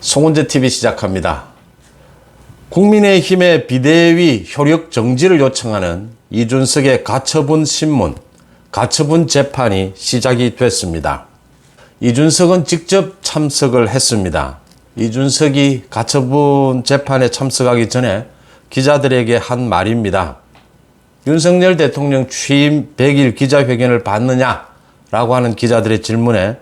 송은재TV 시작합니다. 국민의힘의 비대위 효력 정지를 요청하는 이준석의 가처분 신문, 가처분 재판이 시작이 됐습니다. 이준석은 직접 참석을 했습니다. 이준석이 가처분 재판에 참석하기 전에 기자들에게 한 말입니다. 윤석열 대통령 취임 100일 기자회견을 봤느냐라고 하는 기자들의 질문에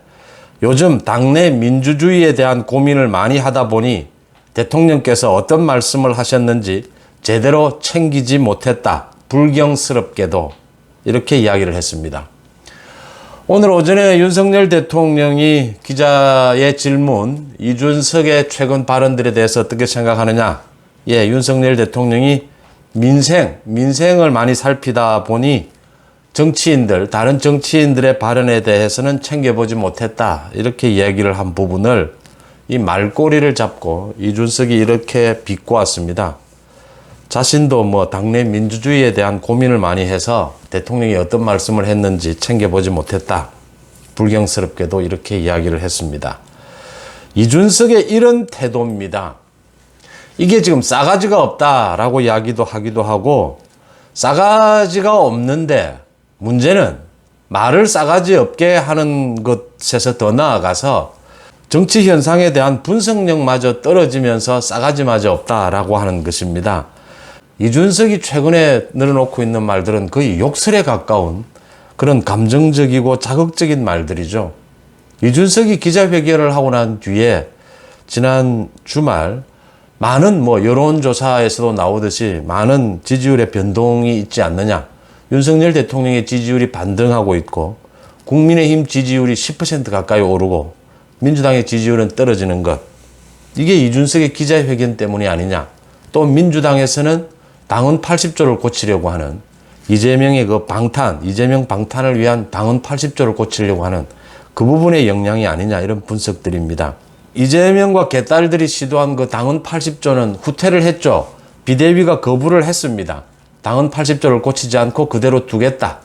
요즘 당내 민주주의에 대한 고민을 많이 하다 보니 대통령께서 어떤 말씀을 하셨는지 제대로 챙기지 못했다. 불경스럽게도 이렇게 이야기를 했습니다. 오늘 오전에 윤석열 대통령이 기자의 질문, 이준석의 최근 발언들에 대해서 어떻게 생각하느냐. 윤석열 대통령이 민생을 많이 살피다 보니 다른 정치인들의 발언에 대해서는 챙겨보지 못했다. 이렇게 이야기를 한 부분을 이 말꼬리를 잡고 이준석이 이렇게 비꼬았습니다. 자신도 당내 민주주의에 대한 고민을 많이 해서 대통령이 어떤 말씀을 했는지 챙겨보지 못했다. 불경스럽게도 이렇게 이야기를 했습니다. 이준석의 이런 태도입니다. 이게 지금 싸가지가 없다라고 이야기도 하기도 하고, 싸가지가 없는데 문제는 말을 싸가지 없게 하는 것에서 더 나아가서 정치 현상에 대한 분석력마저 떨어지면서 싸가지마저 없다라고 하는 것입니다. 이준석이 최근에 늘어놓고 있는 말들은 거의 욕설에 가까운 그런 감정적이고 자극적인 말들이죠. 이준석이 기자회견을 하고 난 뒤에 지난 주말 많은 여론조사에서도 나오듯이 많은 지지율의 변동이 있지 않느냐. 윤석열 대통령의 지지율이 반등하고 있고 국민의힘 지지율이 10% 가까이 오르고 민주당의 지지율은 떨어지는 것. 이게 이준석의 기자회견 때문이 아니냐. 또 민주당에서는 당헌 80조를 고치려고 하는 이재명의 이재명 방탄을 위한 당헌 80조를 고치려고 하는 그 부분의 영향이 아니냐. 이런 분석들입니다. 이재명과 개딸들이 시도한 당헌 80조는 후퇴를 했죠. 비대위가 거부를 했습니다. 당헌 80조를 고치지 않고 그대로 두겠다.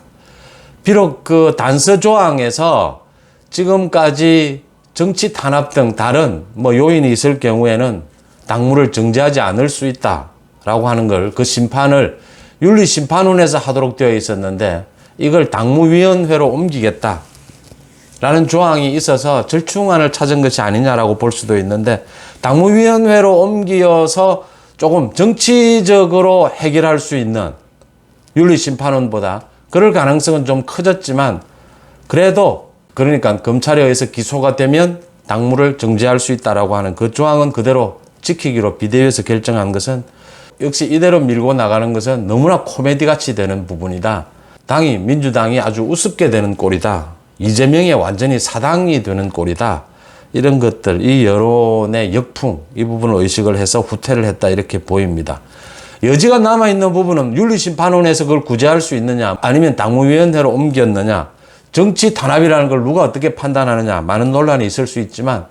비록 그 단서 조항에서 지금까지 정치 탄압 등 다른 요인이 있을 경우에는 당무를 정지하지 않을 수 있다라고 하는 걸 그 심판을 윤리심판원에서 하도록 되어 있었는데 이걸 당무위원회로 옮기겠다. 라는 조항이 있어서 절충안을 찾은 것이 아니냐라고 볼 수도 있는데 당무위원회로 옮겨서 조금 정치적으로 해결할 수 있는 윤리심판원보다 그럴 가능성은 좀 커졌지만 그래도 그러니까 검찰에 의해서 기소가 되면 당무를 정지할 수 있다라고 하는 그 조항은 그대로 지키기로 비대위에서 결정한 것은 역시 이대로 밀고 나가는 것은 너무나 코미디같이 되는 부분이다. 민주당이 아주 우습게 되는 꼴이다. 이재명이 완전히 사당이 되는 꼴이다. 이런 것들, 이 여론의 역풍, 이 부분을 의식을 해서 후퇴를 했다. 이렇게 보입니다. 여지가 남아있는 부분은 윤리심판원에서 그걸 구제할 수 있느냐, 아니면 당무위원회로 옮겼느냐, 정치 탄압이라는 걸 누가 어떻게 판단하느냐, 많은 논란이 있을 수 있지만,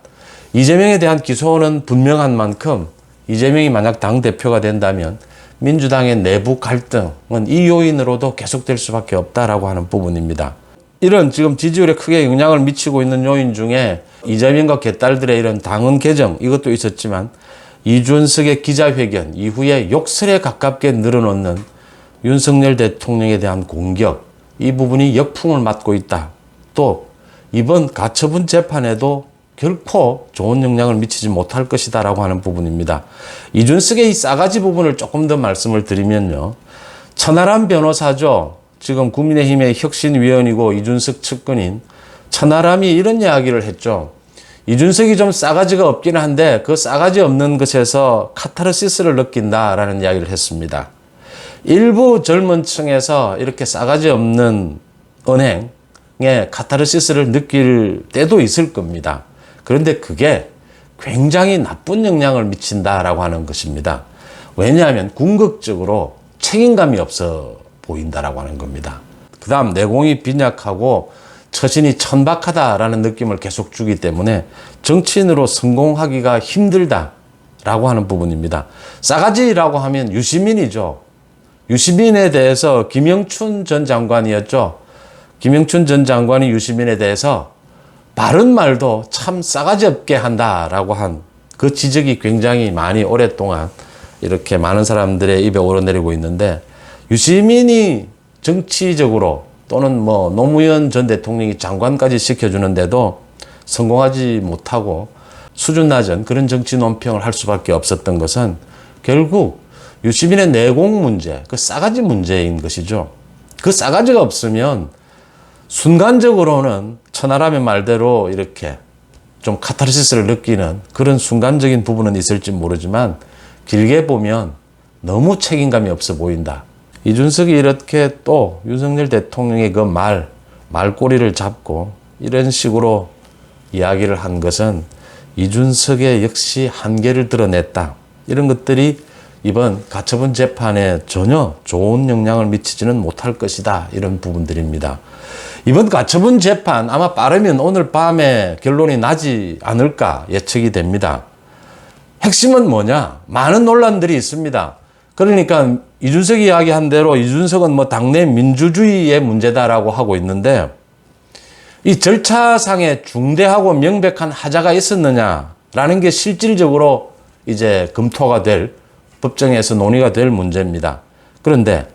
이재명에 대한 기소는 분명한 만큼, 이재명이 만약 당대표가 된다면, 민주당의 내부 갈등은 이 요인으로도 계속될 수밖에 없다라고 하는 부분입니다. 이런 지금 지지율에 크게 영향을 미치고 있는 요인 중에 이재명과 개딸들의 이런 당헌 개정 이것도 있었지만 이준석의 기자회견 이후에 욕설에 가깝게 늘어놓는 윤석열 대통령에 대한 공격, 이 부분이 역풍을 맞고 있다. 또 이번 가처분 재판에도 결코 좋은 영향을 미치지 못할 것이다 라고 하는 부분입니다. 이준석의 이 싸가지 부분을 조금 더 말씀을 드리면요. 천하람 변호사죠. 지금 국민의힘의 혁신위원이고 이준석 측근인 천하람이 이런 이야기를 했죠. 이준석이 좀 싸가지가 없긴 한데 그 싸가지 없는 것에서 카타르시스를 느낀다라는 이야기를 했습니다. 일부 젊은 층에서 이렇게 싸가지 없는 언행에 카타르시스를 느낄 때도 있을 겁니다. 그런데 그게 굉장히 나쁜 영향을 미친다라고 하는 것입니다. 왜냐하면 궁극적으로 책임감이 없어 보인다라고 하는 겁니다. 그 다음 내공이 빈약하고 처신이 천박하다라는 느낌을 계속 주기 때문에 정치인으로 성공하기가 힘들다라고 하는 부분입니다. 싸가지라고 하면 유시민이죠. 유시민에 대해서 김영춘 전 장관이었죠. 김영춘 전 장관이 유시민에 대해서 바른 말도 참 싸가지 없게 한다라고 한 그 지적이 굉장히 많이 오랫동안 이렇게 많은 사람들의 입에 오르내리고 있는데, 유시민이 정치적으로 또는 뭐 노무현 전 대통령이 장관까지 시켜주는데도 성공하지 못하고 수준 낮은 그런 정치 논평을 할 수밖에 없었던 것은 결국 유시민의 내공 문제, 그 싸가지 문제인 것이죠. 그 싸가지가 없으면 순간적으로는 천하람의 말대로 이렇게 좀 카타르시스를 느끼는 그런 순간적인 부분은 있을지 모르지만 길게 보면 너무 책임감이 없어 보인다. 이준석이 이렇게 또 윤석열 대통령의 그 말꼬리를 잡고 이런 식으로 이야기를 한 것은 이준석의 역시 한계를 드러냈다. 이런 것들이 이번 가처분 재판에 전혀 좋은 영향을 미치지는 못할 것이다. 이런 부분들입니다. 이번 가처분 재판 아마 빠르면 오늘 밤에 결론이 나지 않을까 예측이 됩니다. 핵심은 뭐냐? 많은 논란들이 있습니다. 그러니까 이준석이 이야기한 대로 이준석은 뭐 당내 민주주의의 문제다라고 하고 있는데, 이 절차상에 중대하고 명백한 하자가 있었느냐라는 게 실질적으로 이제 검토가 될, 법정에서 논의가 될 문제입니다. 그런데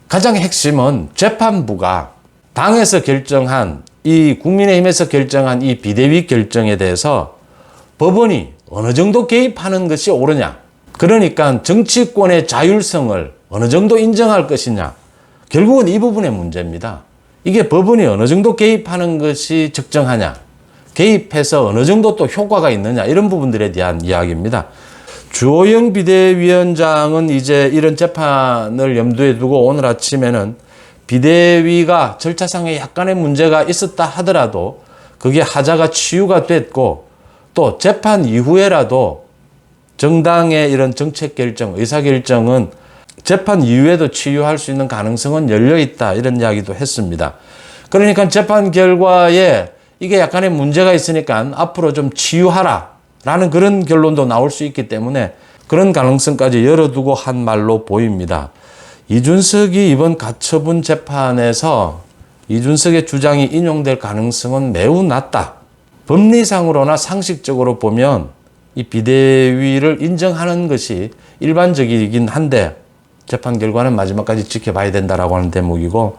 가장 핵심은 재판부가 당에서 결정한, 이 국민의힘에서 결정한 이 비대위 결정에 대해서 법원이 어느 정도 개입하는 것이 옳으냐. 그러니까 정치권의 자율성을 어느 정도 인정할 것이냐. 결국은 이 부분의 문제입니다. 이게 법원이 어느 정도 개입하는 것이 적정하냐. 개입해서 어느 정도 또 효과가 있느냐. 이런 부분들에 대한 이야기입니다. 주호영 비대위원장은 이제 이런 재판을 염두에 두고 오늘 아침에는 비대위가 절차상에 약간의 문제가 있었다 하더라도 그게 하자가 치유가 됐고, 또 재판 이후에라도 정당의 이런 정책 결정, 의사 결정은 재판 이후에도 치유할 수 있는 가능성은 열려 있다. 이런 이야기도 했습니다. 그러니까 재판 결과에 이게 약간의 문제가 있으니까 앞으로 좀 치유하라 라는 그런 결론도 나올 수 있기 때문에 그런 가능성까지 열어두고 한 말로 보입니다. 이준석이 이번 가처분 재판에서 이준석의 주장이 인용될 가능성은 매우 낮다. 법리상으로나 상식적으로 보면 이 비대위를 인정하는 것이 일반적이긴 한데 재판 결과는 마지막까지 지켜봐야 된다라고 하는 대목이고,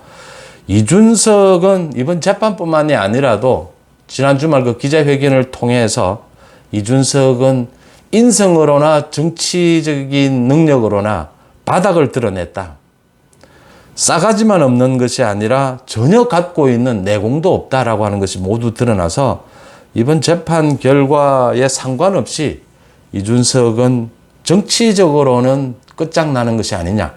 이준석은 이번 재판뿐만이 아니라도 지난 주말 그 기자회견을 통해서 이준석은 인성으로나 정치적인 능력으로나 바닥을 드러냈다. 싸가지만 없는 것이 아니라 전혀 갖고 있는 내공도 없다라고 하는 것이 모두 드러나서 이번 재판 결과에 상관없이 이준석은 정치적으로는 끝장나는 것이 아니냐.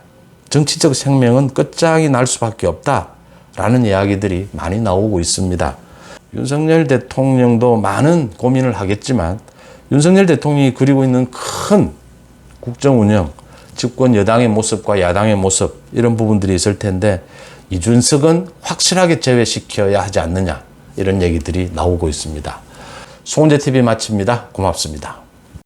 정치적 생명은 끝장이 날 수밖에 없다라는 이야기들이 많이 나오고 있습니다. 윤석열 대통령도 많은 고민을 하겠지만 윤석열 대통령이 그리고 있는 큰 국정 운영, 집권 여당의 모습과 야당의 모습, 이런 부분들이 있을 텐데 이준석은 확실하게 제외시켜야 하지 않느냐, 이런 얘기들이 나오고 있습니다. 송은재TV 마칩니다. 고맙습니다.